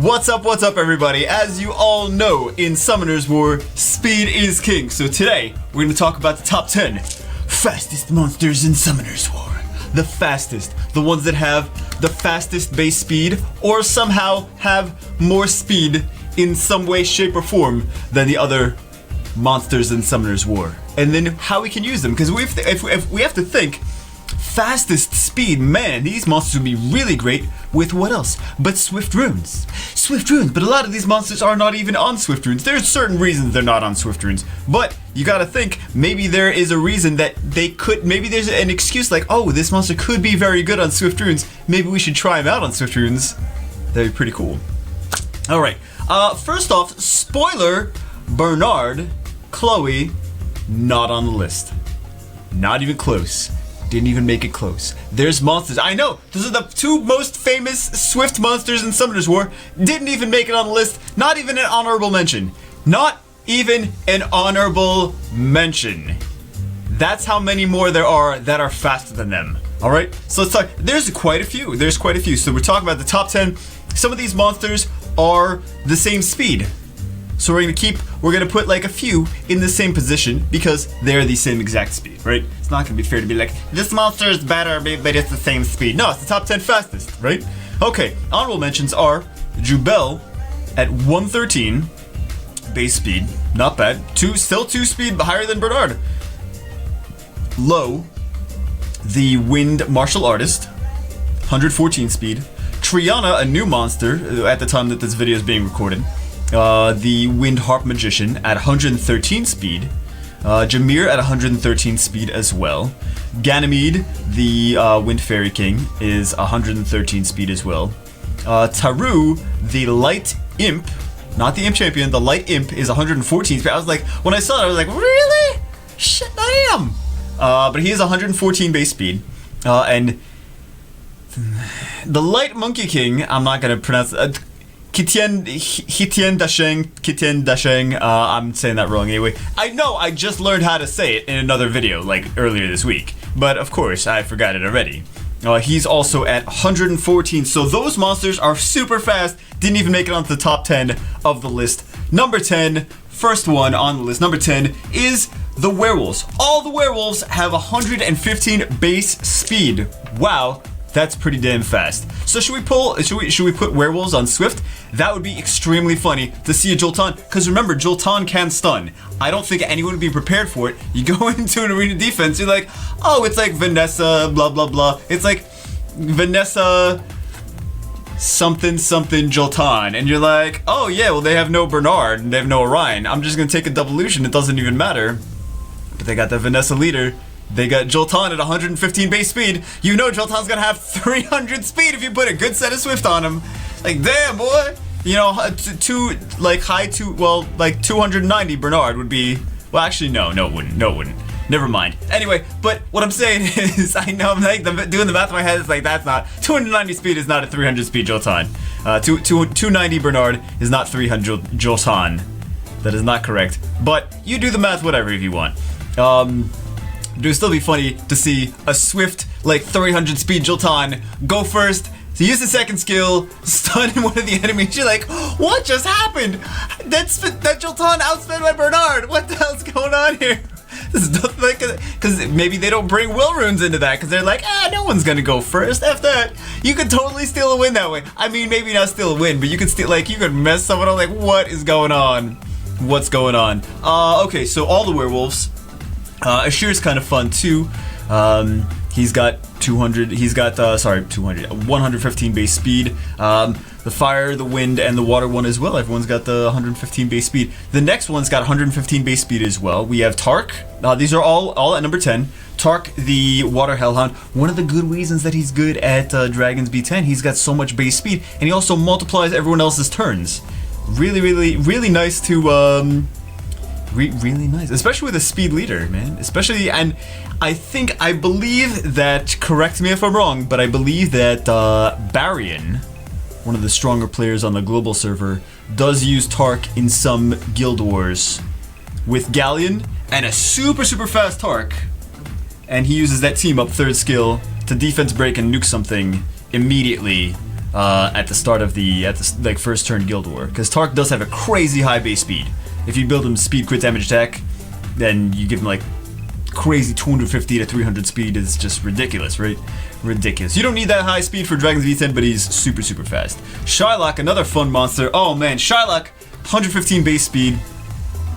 What's up everybody? As you all know, in Summoner's War, speed is king. So today, we're going to talk about the top 10 fastest monsters in Summoner's War. The fastest, the ones that have the fastest base speed, or somehow have more speed in some way, shape, or form than the other monsters in Summoner's War. And then how we can use them, because if we have to think, fastest speed, man, these monsters would be really great with what else but Swift Runes. Swift Runes, but a lot of these monsters are not even on Swift Runes. There's certain reasons they're not on Swift Runes, but you gotta think, maybe there is a reason that they could, maybe there's an excuse like, oh, this monster could be very good on Swift Runes, maybe we should try him out on Swift Runes. That'd be pretty cool. Alright, first off, spoiler, Bernard, Chloe, not on the list. Not even close. Didn't even make it close. There's monsters. I know, those are the two most famous Swift monsters in Summoner's War. Didn't even make it on the list. Not even an honorable mention. Not even an honorable mention. That's how many more there are that are faster than them. Alright, so let's talk. There's quite a few. So we're talking about the top 10. Some of these monsters are the same speed. So we're gonna put like a few in the same position because they're the same exact speed, right? It's not gonna be fair to be like, this monster is better, but it's the same speed. No, it's the top 10 fastest, right? Okay, honorable mentions are Jubel at 113 base speed, not bad. Still 2 speed, but higher than Bernard. Low, the Wind Martial Artist, 114 speed. Triana, a new monster at the time that this video is being recorded. The Wind Harp Magician at 113 speed. Jameer at 113 speed as well. Ganymede, the Wind Fairy King, is 113 speed as well. Taru, the Light Imp, not the Imp Champion, the Light Imp is 114 speed. I was like, when I saw it, I was like, really? Shit, I am! But he is 114 base speed. And the Light Monkey King, I'm not gonna pronounce it. Kitien Dasheng, I'm saying that wrong anyway. I know, I just learned how to say it in another video, like earlier this week. But of course, I forgot it already. He's also at 114, so those monsters are super fast, didn't even make it onto the top 10 of the list. Number 10, first one on the list, number 10, is the werewolves. All the werewolves have 115 base speed. Wow. That's pretty damn fast. So should we put werewolves on Swift? That would be extremely funny to see a Jolton, because remember, Jolton can stun. I don't think anyone would be prepared for it. You go into an arena defense, you're like, oh, it's like Vanessa, blah, blah, blah. It's like Vanessa something Jolton, and you're like, oh yeah, well they have no Bernard, and they have no Orion. I'm just gonna take a Devolution, it doesn't even matter. But they got the Vanessa leader. They got Jolton at 115 base speed. You know Jolton's gonna have 300 speed if you put a good set of Swift on him. Like, damn, boy. You know, like 290 Bernard would be, well, actually, no, it wouldn't. Never mind. Anyway, but what I'm saying is, I know I'm like doing the math in my head, it's like, that's not, 290 speed is not a 300 speed Jolton. 290 Bernard is not 300 Jolton. That is not correct. But you do the math, whatever, if you want. It would still be funny to see a Swift, like 300 speed Jolton go first, to use the second skill, stun one of the enemies. You're like, what just happened? That Jolton outsped my Bernard. What the hell's going on here? This is like, because maybe they don't bring will runes into that, because they're like, no one's gonna go first. F that. You could totally steal a win that way. I mean, maybe not steal a win, but you could steal, like, you could mess someone up. Like, what is going on? What's going on? Okay, so all the werewolves. Ashir's kind of fun too. He's got 115 base speed. The fire, the wind, and the water one as well. Everyone's got the 115 base speed. The next one's got 115 base speed as well. We have Tark. These are all at number 10. Tark, the water hellhound. One of the good reasons that he's good at Dragons B10, he's got so much base speed, and he also multiplies everyone else's turns. Really nice to really nice, especially with a speed leader, man. Especially, and I believe that, correct me if I'm wrong, but I believe that Bryan, one of the stronger players on the global server, does use Tark in some guild wars with Galleon and a super fast Tark, and he uses that team up third skill to defense break and nuke something immediately at the start of the like first turn Guild War, because Tark does have a crazy high base speed. If you build him speed crit damage attack, then you give him like crazy 250 to 300 speed is just ridiculous, right? Ridiculous. You don't need that high speed for Dragon's V10, but he's super fast. Shylock, another fun monster. Oh man, Shylock, 115 base speed.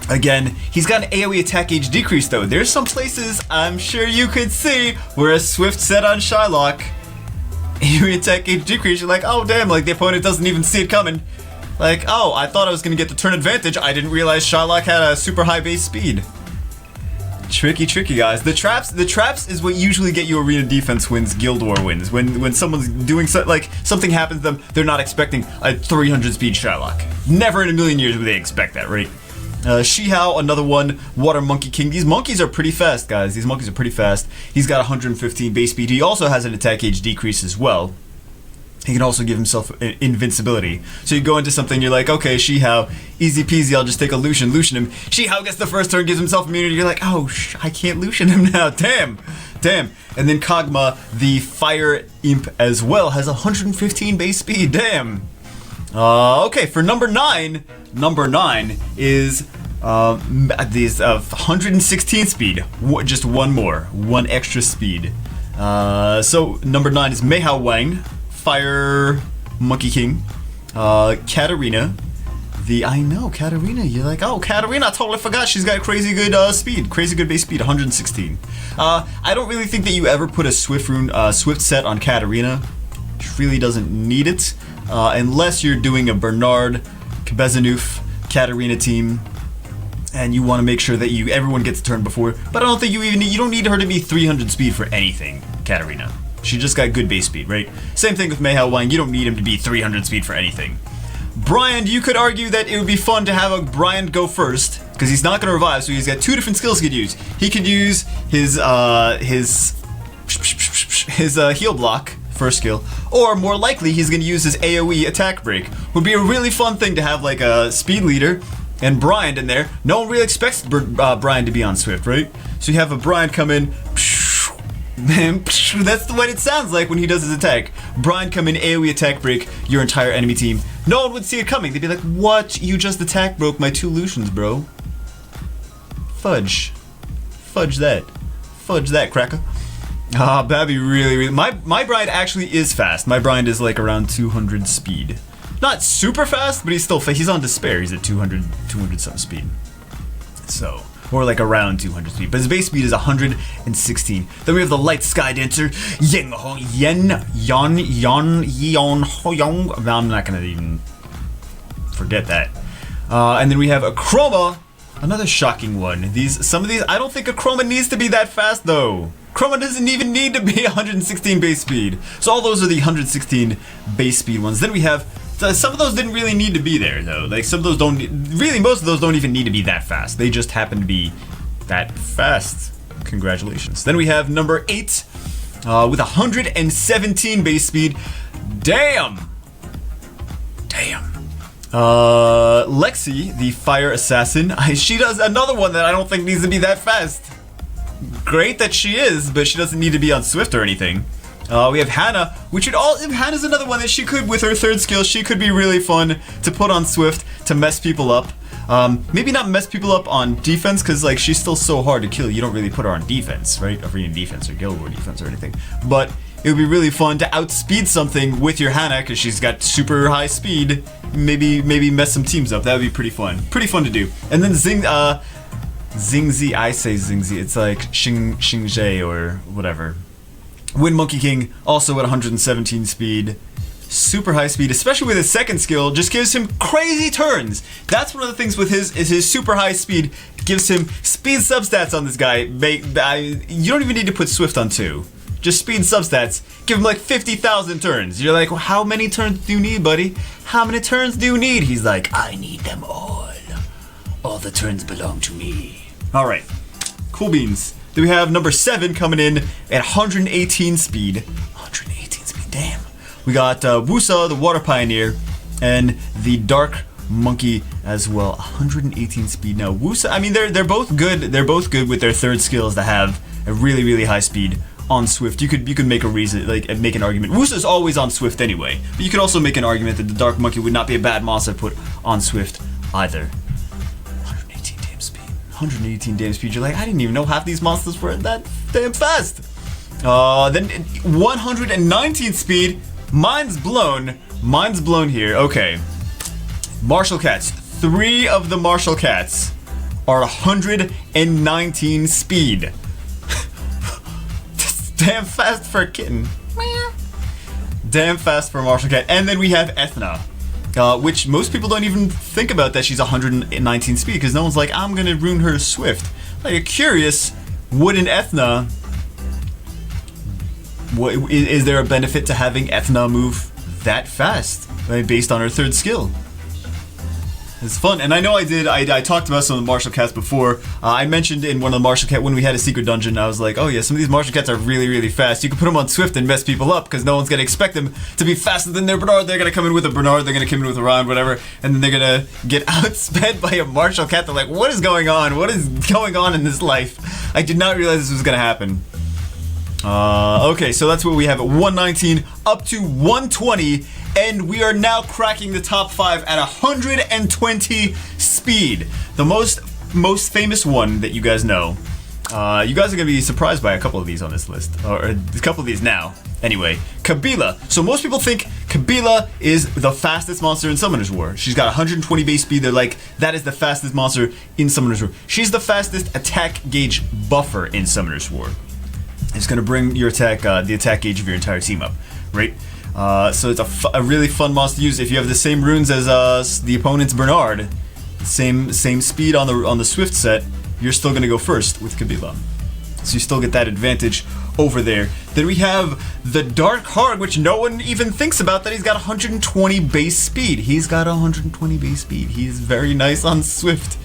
Again, he's got an AoE attack gauge decrease though. There's some places I'm sure you could see where a Swift set on Shylock, AoE attack gauge decrease, you're like, oh damn, like the opponent doesn't even see it coming. Like, oh, I thought I was gonna get the turn advantage. I didn't realize Shylock had a super high base speed. Tricky, guys. The traps is what usually get you arena defense wins, Guild War wins. When someone's doing like something happens to them, they're not expecting a 300 speed Shylock. Never in a million years would they expect that, right? Shihao, another one, Water Monkey King. These monkeys are pretty fast, guys. These monkeys are pretty fast. He's got 115 base speed. He also has an attack gauge decrease as well. He can also give himself invincibility. So you go into something, you're like, okay, Shihao, easy peasy, I'll just take a Lucian him. Shihao gets the first turn, gives himself immunity. You're like, oh, I can't Lucian him now. Damn. And then Kog'Maw, the Fire Imp as well, has 115 base speed. Damn. Okay, for number 9 is these 116 speed. Just one extra speed. So number 9 is Meihao Wang, Fire Monkey King, Katarina. I know Katarina. You're like, oh, Katarina, I totally forgot. She's got crazy good speed, crazy good base speed, 116. I don't really think that you ever put a Swift set on Katarina. She really doesn't need it, unless you're doing a Bernard, Kabezanuf, Katarina team, and you want to make sure that everyone gets a turn before. But I don't think you don't need her to be 300 speed for anything, Katarina. She just got good base speed, right? Same thing with Meihao Wang. You don't need him to be 300 speed for anything. Bryan, you could argue that it would be fun to have a Bryan go first, because he's not going to revive, so he's got 2 different skills he could use. He could use his heal block, first skill, or more likely he's going to use his AoE attack break. Would be a really fun thing to have like a speed leader and Bryan in there. No one really expects Bryan to be on Swift, right? So you have a Bryan come in, that's what it sounds like when he does his attack. Bryan come in, AoE attack break your entire enemy team. No one would see it coming. They'd be like, what? You just attack broke my 2 Lucians, bro. Fudge that, cracker. That'd be really my Bryan actually is fast. My Bryan is like around 200 speed. Not super fast, but he's on despair. He's at 200 something speed. So, or like around 200 speed. But his base speed is 116. Then we have the Light Sky Dancer, I'm not gonna even forget that. And then we have Akroma, another shocking one. Some of these, I don't think Akroma needs to be that fast though. Akroma doesn't even need to be 116 base speed. So all those are the 116 base speed ones. Then we have, some of those didn't really need to be there though. Like some of those most of those don't even need to be that fast. They just happen to be that fast. Congratulations. Then we have number 8 with 117 base speed. Damn. Lexi, the Fire Assassin. She does another one that I don't think needs to be that fast. Great that she is, but she doesn't need to be on Swift or anything. We have Hannah, Hannah's another one that she could, with her 3rd skill, she could be really fun to put on Swift to mess people up. Maybe not mess people up on defense, because like she's still so hard to kill. You don't really put her on defense, right? Arena defense or Guild War defense or anything. But it would be really fun to outspeed something with your Hannah, because she's got super high speed. Maybe mess some teams up. That would be pretty fun. Pretty fun to do. And then Xingzi, I say Xingzi, it's like Xingzhe or whatever. Wind Monkey King, also at 117 speed. Super high speed, especially with his 2nd skill, just gives him crazy turns. That's one of the things with his super high speed, gives him speed substats on this guy. You don't even need to put Swift on 2. Just speed substats, give him like 50,000 turns. You're like, well, how many turns do you need, buddy? How many turns do you need? He's like, I need them all. All the turns belong to me. All right, cool beans. Then we have number 7 coming in at 118 speed. 118 speed, damn. We got Wusa, the Water Pioneer, and the Dark Monkey as well. 118 speed. Now Wusa, I mean, they're both good. They're both good with their 3rd skills that have a really high speed. on Swift. You could make a reason, like make an argument. Wusa's always on Swift anyway, but you could also make an argument that the Dark Monkey would not be a bad monster to put on Swift either. 118 damn speed. 118 damn speed. You're like, I didn't even know half these monsters were that damn fast. Then 119 speed. Mind's blown. Mind's blown here. Okay. Martial Cats. 3 of the Martial Cats are 119 speed. That's damn fast for a kitten. Damn fast for a Martial Cat. And then we have Ethna, which most people don't even think about that she's 119 speed because no one's like, I'm gonna ruin her Swift. Like, curious, would an Ethna... Is there a benefit to having Ethna move that fast, like, based on her 3rd skill? It's fun, and I know I talked about some of the Martial Cats before. I mentioned in one of the Martial Cat, when we had a secret dungeon, I was like, oh yeah, some of these Martial Cats are really, really fast. You can put them on Swift and mess people up, because no one's going to expect them to be faster than their Bernard. They're going to come in with a Bernard, they're going to come in with a Ryan, whatever, and then they're going to get outsped by a Martial Cat. They're like, what is going on? What is going on in this life? I did not realize this was going to happen. Okay, so that's what we have at 119 up to 120, and we are now cracking the top 5 at 120 speed. The most famous one that you guys know. You guys are gonna be surprised by a couple of these on this list, or a couple of these now. Anyway, Kalida. So most people think Kalida is the fastest monster in Summoner's War. She's got 120 base speed. They're like, that is the fastest monster in Summoner's War. She's the fastest attack gauge buffer in Summoner's War. It's going to bring your attack, the attack gauge of your entire team up, right? So it's a really fun monster to use. If you have the same runes as the opponent's Bernard, same speed on the Swift set, you're still going to go first with Kalida. So you still get that advantage over there. Then we have the Darkheart, which no one even thinks about, that he's got 120 base speed. He's got 120 base speed. He's very nice on Swift.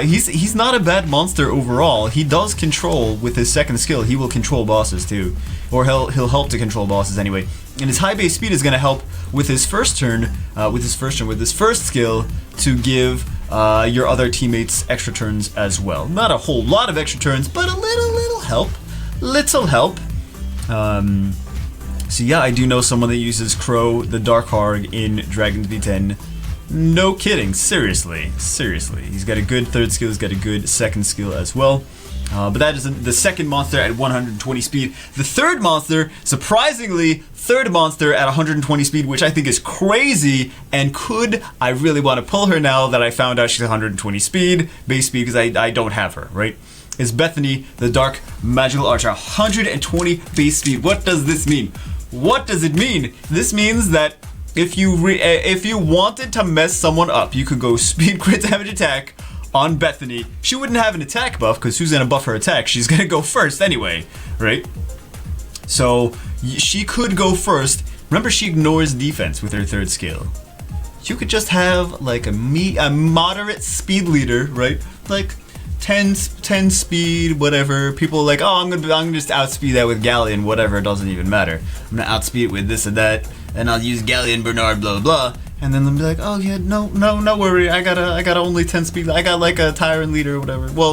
He's not a bad monster overall. He does control with his 2nd skill. He will control bosses too, or he'll help to control bosses anyway. And his high base speed is going to help with his first turn, with his first skill to give your other teammates extra turns as well. Not a whole lot of extra turns, but a little help, So yeah, I do know someone that uses Crow the Darkheart in Dragons V10. No kidding, seriously. He's got a good 3rd skill, he's got a good 2nd skill as well. But that is the 2nd monster at 120 speed. The 3rd monster, surprisingly, 3rd monster at 120 speed, which I think is crazy, and I really want to pull her now that I found out she's 120 speed, base speed, because I don't have her, right? Is Bethany, the Dark Magical Archer, 120 base speed. What does this mean? What does it mean? This means that if you wanted to mess someone up, you could go speed crit damage attack on Bethany. She wouldn't have an attack buff because who's gonna buff her attack? She's gonna go first anyway, right? So she could go first. Remember, she ignores defense with her 3rd skill. You could just have like a moderate speed leader, right? Like 10 speed, whatever. People are like, oh, I'm gonna just outspeed that with Galleon, whatever. It doesn't even matter. I'm gonna outspeed it with this and that. And I'll use Galleon, Bernard, blah blah, and then they'll be like, oh yeah, no worry, I got only 10 speed. I got like a Tyrant leader or whatever. Well,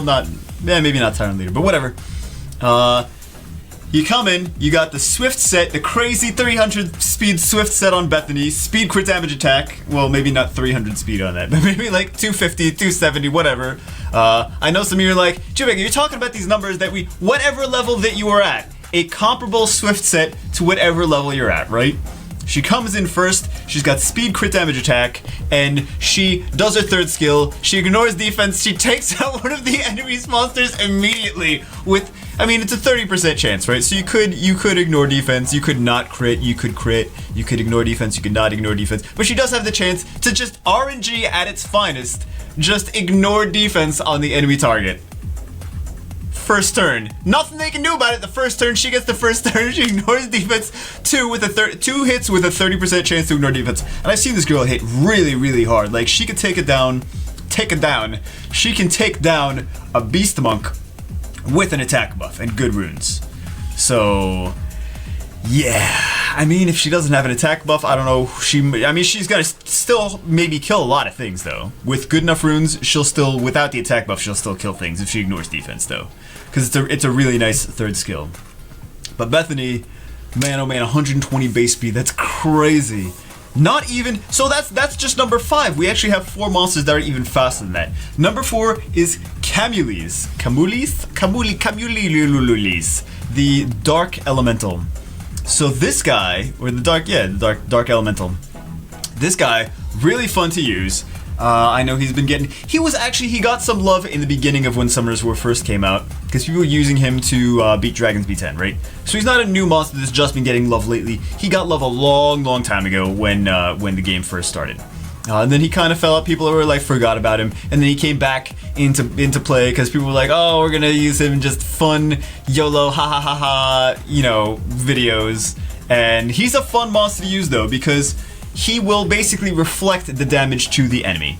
maybe not Tyrant leader, but whatever. You come in, you got the Swift set, the crazy 300 speed Swift set on Bethany, speed crit damage attack. Well, maybe not 300 speed on that, but maybe like 250, 270, whatever. I know some of you are like, Jimmy, you're talking about these numbers that whatever level that you are at, a comparable Swift set to whatever level you're at, right? She comes in first, she's got speed crit damage attack, and she does her 3rd skill, she ignores defense, she takes out one of the enemy's monsters immediately with, I mean, it's a 30% chance, right? So you could ignore defense, you could not crit, you could ignore defense, you could not ignore defense, but she does have the chance to just RNG at its finest, just ignore defense on the enemy target. First turn. Nothing they can do about it. The first turn, she gets the first turn. She ignores defense. 2 hits with a 30% chance to ignore defense. And I've seen this girl hit really, really hard. Like, she could take it down. She can take down a Beast Monk with an attack buff and good runes. So, yeah. I mean, if she doesn't have an attack buff, I don't know. She's gonna still maybe kill a lot of things, though. With good enough runes, without the attack buff, she'll still kill things if she ignores defense, though. Because it's a really nice 3rd skill. But Bethany, man, oh man, 120 base speed. That's crazy. Not even, so that's just number 5. We actually have 4 monsters that are even faster than that. Number 4 is Camules. Camulilulis, the Dark Elemental. So this guy, or the Dark Elemental. This guy, really fun to use. I know he got some love in the beginning of when Summoners War first came out, because people were using him to beat Dragons B10, right? So he's not a new monster that's just been getting love lately. He got love a long time ago when the game first started. And then he kind of fell out. People were like forgot about him, and then he came back into play because people were like, "Oh, we're gonna use him in just fun YOLO, ha ha ha ha," videos. And he's a fun monster to use though because he will basically reflect the damage to the enemy,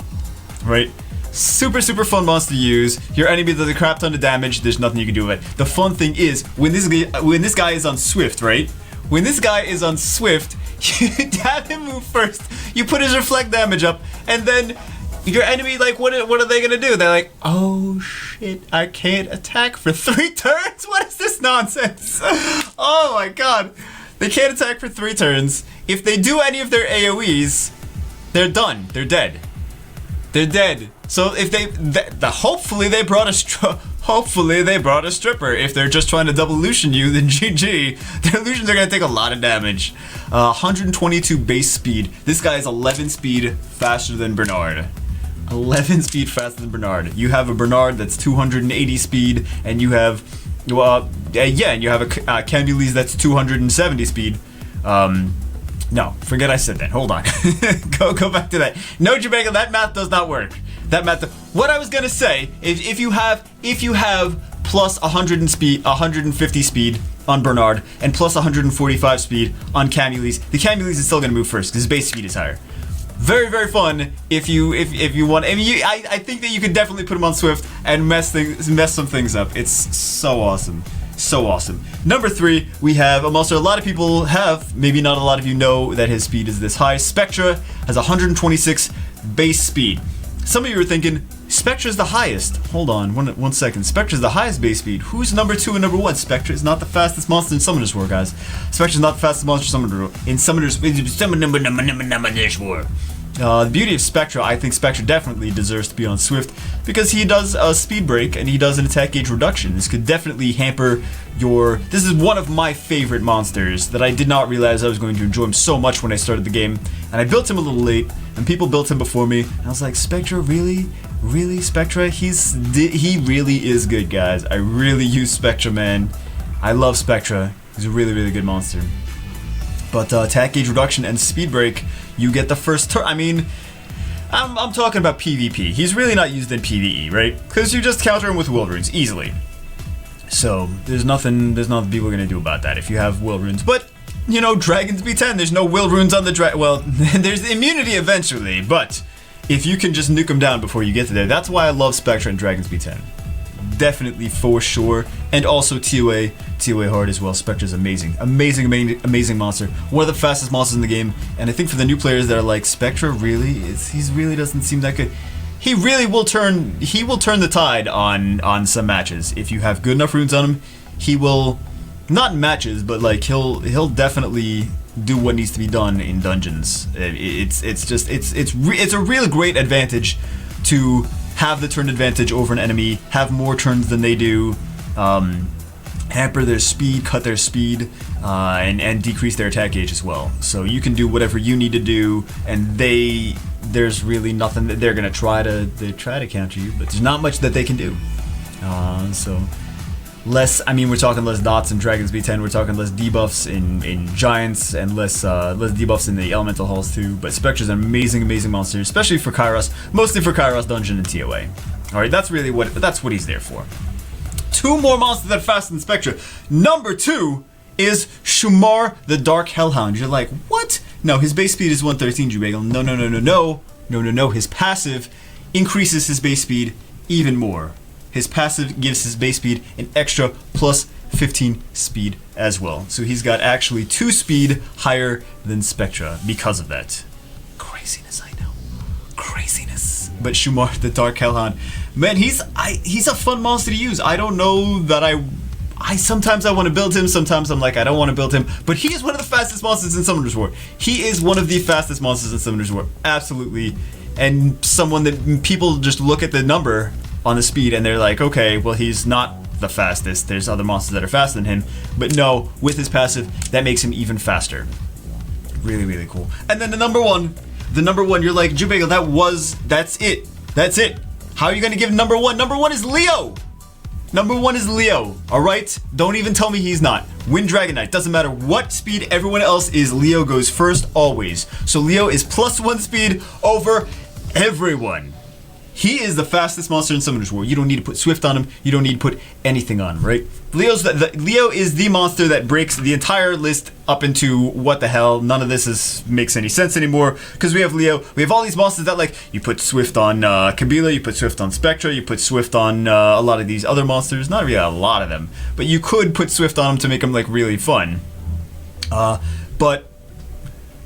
right? Super fun monster to use. Your enemy does a crap ton of damage. There's nothing you can do with it. The fun thing is when this guy is on Swift, right? When this guy is on Swift, you have him move first. You put his reflect damage up, and then your enemy, like, what are they gonna do? They're like, oh shit, I can't attack for 3 turns? What is this nonsense? Oh my god. They can't attack for 3 turns. If they do any of their AoEs, they're done. They're dead. They're dead. So if hopefully they brought a stripper. If they're just trying to double illusion you, then GG. Their illusions are gonna take a lot of damage. 122 base speed. This guy is 11 speed faster than Bernard. 11 speed faster than Bernard. You have a Bernard that's 280 speed, and you have and you have a Camules that's 270 speed. No, forget I said that. Hold on. go back to that. No, Jamaica, that math does not work. What I was gonna say, if you have plus 150 speed on Bernard and plus 145 speed on Camules, the Camules is still gonna move first because his base speed is higher. Very fun if you want. I mean, I think that you could definitely put him on Swift and mess some things up. It's so awesome. So awesome. Number 3, we have a monster a lot of people have, maybe not a lot of you know that his speed is this high. Spectra has 126 base speed. Some of you are thinking, Spectra is the highest. Hold on, one second. Spectra is the highest base speed. Who's number 2 and number 1? Spectra is not the fastest monster in Summoners War, guys. Spectra is not the fastest monster in Summoners War. The beauty of Spectra, I think Spectra definitely deserves to be on Swift because he does a speed break and he does an attack gauge reduction. This could definitely hamper your... This is one of my favorite monsters that I did not realize I was going to enjoy him so much when I started the game. And I built him a little late, and people built him before me. And I was like, Spectra, really? Really, Spectra? He really is good, guys. I really use Spectra, man. I love Spectra. He's a really good monster. But attack gauge reduction and speed break, you get the first turn. I mean, I'm talking about PvP. He's really not used in PvE, right? Because you just counter him with will runes easily. So there's nothing people are gonna do about that if you have will runes. But Dragons B10, there's no will runes on the well, there's immunity eventually, but if you can just nuke them down before you get to there, that's why I love Spectra and Dragons B10. Definitely for sure. And also TOA hard as well. Spectra's amazing monster. One of the fastest monsters in the game. And I think for the new players that are like, Spectra really? He really doesn't seem that good. He really will turn the tide on some matches. If you have good enough runes on him, he will, not in matches, but like he'll definitely do what needs to be done in dungeons. It's a really great advantage to have the turn advantage over an enemy, have more turns than they do, hamper their speed, cut their speed, and decrease their attack gauge as well. So you can do whatever you need to do, and there's really nothing that they're gonna try to counter you, but there's not much that they can do. So less, I mean, we're talking less dots in Dragons B10, we're talking less debuffs in Giants, and less debuffs in the Elemental Halls too, but Spectra's an amazing monster, especially for Kairos, mostly for Kairos Dungeon and TOA. Alright, that's what he's there for. 2 more monsters that are faster than Spectra. Number 2 is Shumar the Dark Hellhound. You're like, what? No, his base speed is 113, Jubagel. No. His passive increases his base speed even more. His passive gives his base speed an extra plus 15 speed as well. So he's got actually 2 speed higher than Spectra because of that. Craziness, I know. Craziness. But Shumar the Dark Hellhound, man, he's a fun monster to use. I don't know that I sometimes I want to build him, sometimes I'm like, I don't want to build him, but he is one of the fastest monsters in Summoner's War. He is one of the fastest monsters in Summoner's War, absolutely. And someone that people just look at the number on the speed and they're like, okay, well, he's not the fastest. There's other monsters that are faster than him, but no, with his passive, that makes him even faster. Really, really cool. And then the number one, you're like, Jubagel, that's it. How are you gonna give number one? Number one is Leo. Number one is Leo, all right? Don't even tell me he's not. Wind Dragon Knight, doesn't matter what speed everyone else is, Leo goes first always. So Leo is +1 speed over everyone. He is the fastest monster in Summoner's War. You don't need to put Swift on him. You don't need to put anything on him, right? Leo is the monster that breaks the entire list up into what the hell. None of this makes any sense anymore because we have Leo. We have all these monsters that, like, you put Swift on Kalida, you put Swift on Spectral, you put Swift on a lot of these other monsters. Not really a lot of them, but you could put Swift on them to make them, like, really fun. But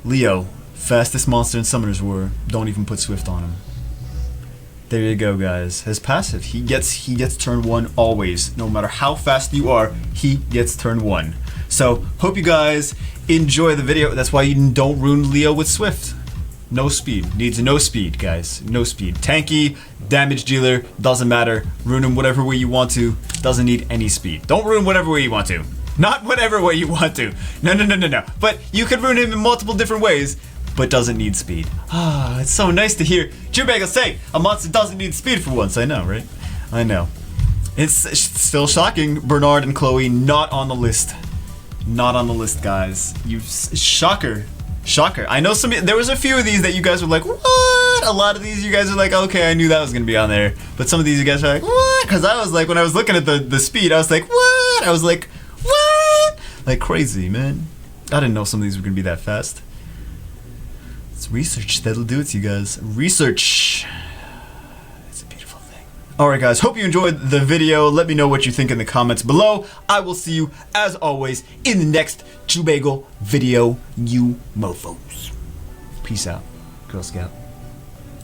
Leo, fastest monster in Summoner's War. Don't even put Swift on him. There you go, guys. His passive, he gets turn 1 always. No matter how fast you are, he gets turn 1. So, hope you guys enjoy the video. That's why you don't ruin Leo with Swift. No speed. Needs no speed, guys. No speed. Tanky, damage dealer, doesn't matter. Ruin him whatever way you want to. Doesn't need any speed. Don't ruin whatever way you want to. Not whatever way you want to. No. But you could ruin him in multiple different ways, but doesn't need speed. Ah, it's so nice to hear Jubagel say a monster doesn't need speed for once. I know, right? I know. It's still shocking. Bernard and Chloe not on the list. Not on the list, guys. Shocker. I know there was a few of these that you guys were like, what? A lot of these you guys are like, okay, I knew that was gonna be on there. But some of these you guys are like, what? Because I was like, when I was looking at the speed, I was like, what? I was like, what? Like crazy, man. I didn't know some of these were gonna be that fast. It's research that'll do it to you guys. Research. It's a beautiful thing. Alright guys, hope you enjoyed the video. Let me know what you think in the comments below. I will see you, as always, in the next Jubagel video, you mofos. Peace out, Girl Scout.